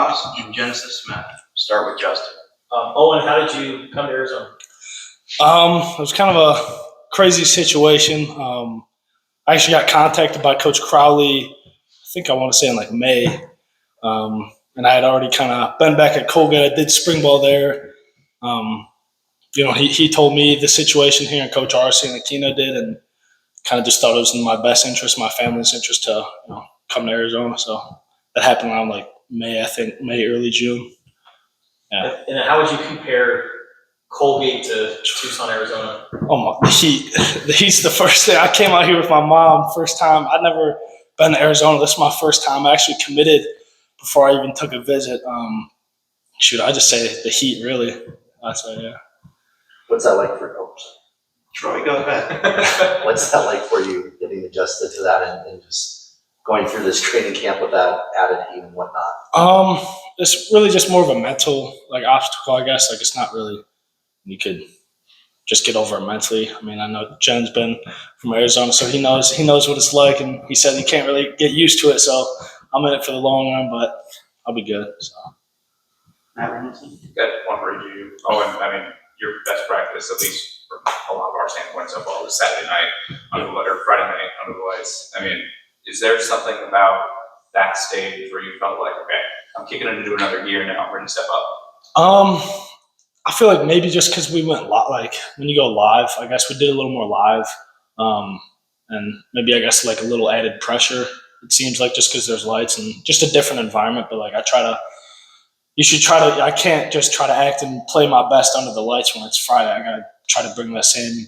Goss and Genesis Smith. Start with Justin. Owen, how did you come to Arizona? It was kind of a crazy situation. I actually got contacted by Coach Crowley, I think I want to say in like May. And I had already kind of been back at Colgate. I did spring ball there. He told me the situation here, and Coach Arce and Aquino did, and kind of just thought it was in my best interest, my family's interest to come to Arizona. So that happened around like May, early June. Yeah. And how would you compare Colgate to Tucson, Arizona? Oh, the heat. The heat's the first thing. I came out here with my mom first time. I'd never been to Arizona. This is my first time. I actually committed before I even took a visit. I just say the heat, really. I'd say, yeah. What's that like for Coach? Troy, go ahead. What's that like for you, getting adjusted to that and just going through this training camp with that added heat and whatnot? It's really just more of a mental obstacle, I guess. It's not really you could just get over it mentally. I mean, I know Jen's been from Arizona, so he knows what it's like, and he said he can't really get used to it. So I'm in it for the long run, but I'll be good. So. Matt Remington? Got one for you, Owen. I mean, your best practice, at least from a lot of our standpoints of all, is Saturday night or Friday night under the lights. I mean, is there something about that stage where you felt like, okay, I'm kicking it into another gear now, we're going to step up? I feel like maybe just because we went when you go live, I guess we did a little more live, and maybe I guess a little added pressure. It seems like just because there's lights and just a different environment. But I can't just try to act and play my best under the lights when it's Friday. I gotta try to bring that same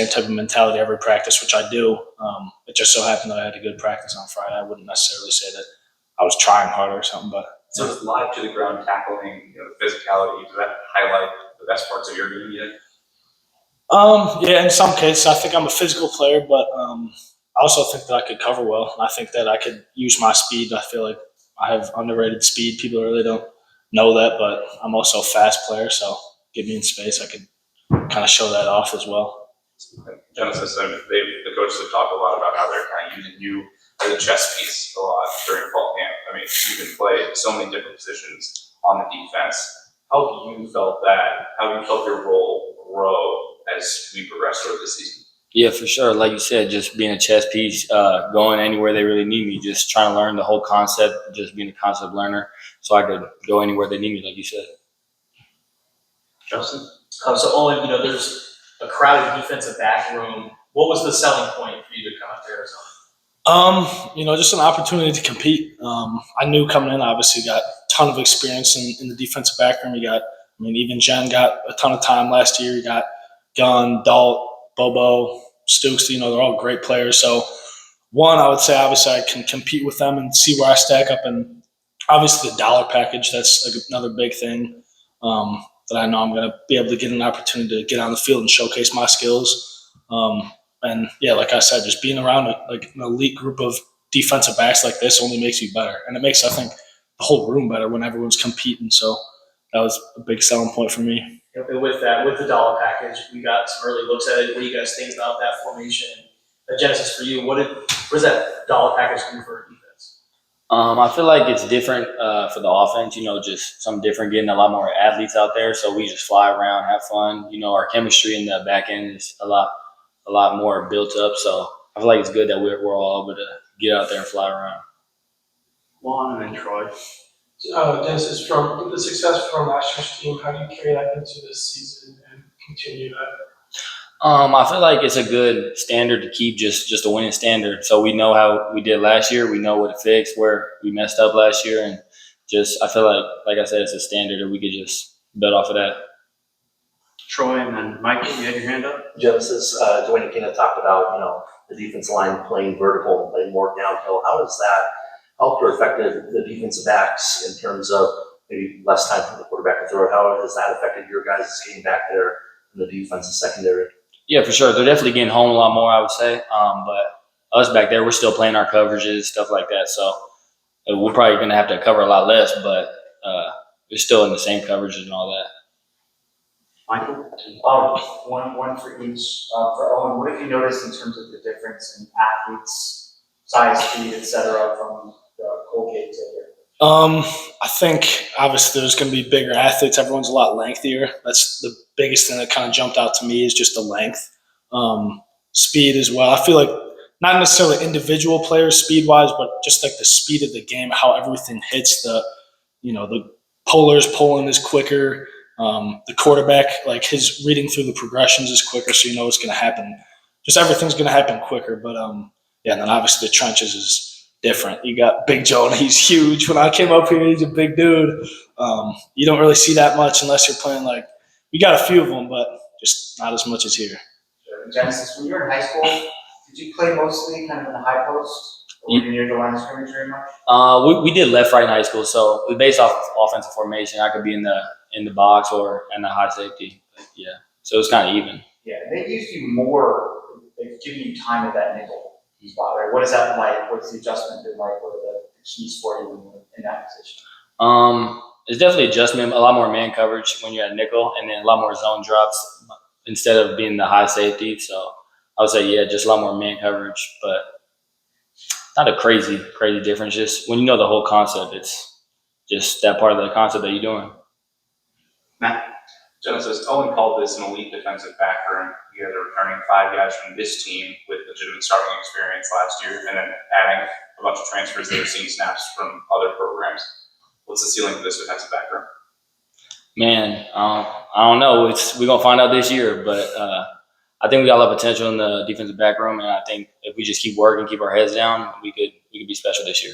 type of mentality every practice, which I do. It just so happened that I had a good practice on Friday. I wouldn't necessarily say that I was trying harder or something, but. So it's live to the ground tackling, physicality. Does that highlight the best parts of your game yet? Yeah, in some cases, I think I'm a physical player, but I also think that I could cover well. I think that I could use my speed. I feel like I have underrated speed. People really don't know that, but I'm also a fast player, so get me in space. I could kind of show that off as well. Genesis, the coaches have talked a lot about how they're kind of using you as a chess piece a lot during fall camp. I mean, you can play so many different positions on the defense. How have you felt that? How have you felt your role grow as we progress through the season? Yeah, for sure. Like you said, just being a chess piece, going anywhere they really need me, just trying to learn the whole concept, just being a concept learner so I could go anywhere they need me, like you said. Justin? So Owen, there's a crowded defensive back room. What was the selling point for you to come out to Arizona? Just an opportunity to compete. I knew coming in, obviously, got a ton of experience in the defensive back room. Even Jen got a ton of time last year. You got Gunn, Dalt, Bobo, Stooks. They're all great players. So, one, I would say, obviously, I can compete with them and see where I stack up. And obviously, the dollar package, that's another big thing that I know I'm going to be able to get an opportunity to get on the field and showcase my skills. And yeah, like I said, just being around an elite group of defensive backs like this only makes you better. And it makes, I think, the whole room better when everyone's competing. So that was a big selling point for me. And with the dollar package, we got some early looks at it. What do you guys think about that formation? Genesis, for you, what does that dollar package do for defense? I feel like it's different for the offense, just something different, getting a lot more athletes out there. So we just fly around, have fun. Our chemistry in the back end is a lot more built up. So I feel like it's good that we're all able to get out there and fly around. Juan and then Troy. Genesis, from the success from last year's team, how do you carry that into this season and continue that? I feel like it's a good standard to keep, just a winning standard. So we know how we did last year. We know what to fix, where we messed up last year. And I feel like I said, it's a standard that we could just build off of that. Troy and then Mike, you had your hand up? Genesis, Dwayne Aquino talked about, the defense line playing vertical and playing more downhill. How does that help or affect the defensive backs in terms of maybe less time for the quarterback to throw? How has that affected your guys' getting back there in the defensive secondary? Yeah, for sure. They're definitely getting home a lot more, I would say. But us back there, we're still playing our coverages, stuff like that. So we're probably going to have to cover a lot less, but we're still in the same coverages and all that. Michael? One for each. For Owen, what have you noticed in terms of the difference in athletes, size, speed, etc., from the Colgate to here? I think obviously there's going to be bigger athletes. Everyone's a lot lengthier. That's the biggest thing that kind of jumped out to me is just the length, speed as well. I feel like not necessarily individual players speed wise, but just like the speed of the game, how everything hits. The pullers pulling is quicker. The quarterback, like his reading through the progressions is quicker, so you know it's going to happen. Just everything's going to happen quicker. But yeah, and then obviously the trenches is different. You got Big Joe, and he's huge. When I came up here, he's a big dude. You don't really see that much unless you're playing like we got a few of them, but just not as much as here. Genesis, when you were in high school, did you play mostly kind of in the high post? Or were you near the line of scrimmage very much? We did left, right in high school, so we based off of offensive formation. I could be in the box or in the high safety. But yeah, so it's kind of even. Yeah, they used you more, they've given you time at that nickel spot, right? What is that like? What's the adjustment been like? What are the keys for you when you're in that position? It's definitely adjustment. A lot more man coverage when you're at nickel, and then a lot more zone drops instead of being the high safety. So I would say, yeah, just a lot more man coverage, but not a crazy difference. Just when you know the whole concept, it's just that part of the concept that you're doing. Matt? Genesis, Owen called this an elite defensive back room. You guys are returning 5 guys from this team with legitimate starting experience last year, and then adding a bunch of transfers that have seen snaps from other programs. What's the ceiling for this defensive back room? Man, I don't know. We're gonna find out this year, but I think we got a lot of potential in the defensive back room, and I think if we just keep working, keep our heads down, we could be special this year.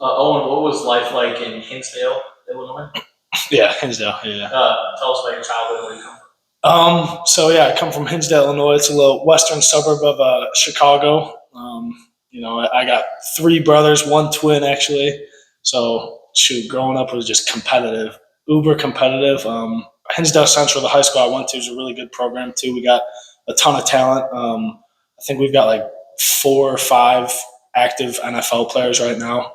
Owen, what was life like in Hinsdale, Illinois? Yeah, Hinsdale. Yeah. Tell us about your childhood. Where you come from? So yeah, I come from Hinsdale, Illinois. It's a little western suburb of Chicago. I got 3 brothers, 1 twin actually. So shoot, growing up was just competitive, uber competitive. Hinsdale Central, the high school I went to, is a really good program too. We got a ton of talent. I think we've got like 4 or 5 active NFL players right now.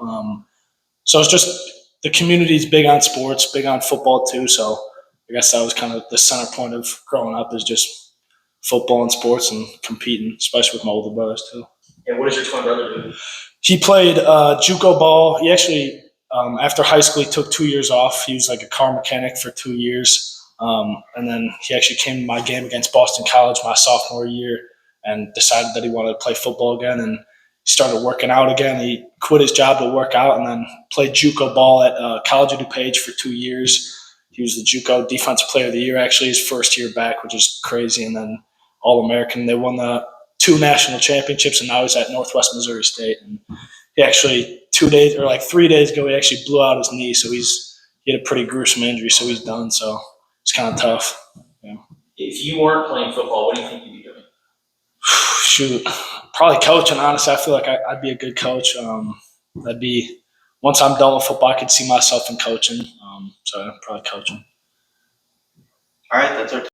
So it's just the community's big on sports, big on football too. So I guess that was kind of the center point of growing up is just football and sports and competing, especially with my older brothers too. Yeah, what does your twin brother do? He played JUCO ball. He actually, after high school, he took 2 years off. He was like a car mechanic for 2 years. And then he actually came to my game against Boston College my sophomore year and decided that he wanted to play football again. And he started working out again. He quit his job to work out and then played JUCO ball at College of DuPage for 2 years. He was the JUCO Defensive Player of the Year, actually, his first year back, which is crazy. And then All-American. They won the 2 national championships, and now he's at Northwest Missouri State. And he actually 3 days ago, he actually blew out his knee, so he had a pretty gruesome injury, so he's done. So it's kind of tough. Yeah. If you weren't playing football, what do you think you'd be doing? Shoot, probably coaching. Honestly, I feel like I'd be a good coach. Once I'm done with football, I could see myself in coaching. So probably coaching. All right, that's our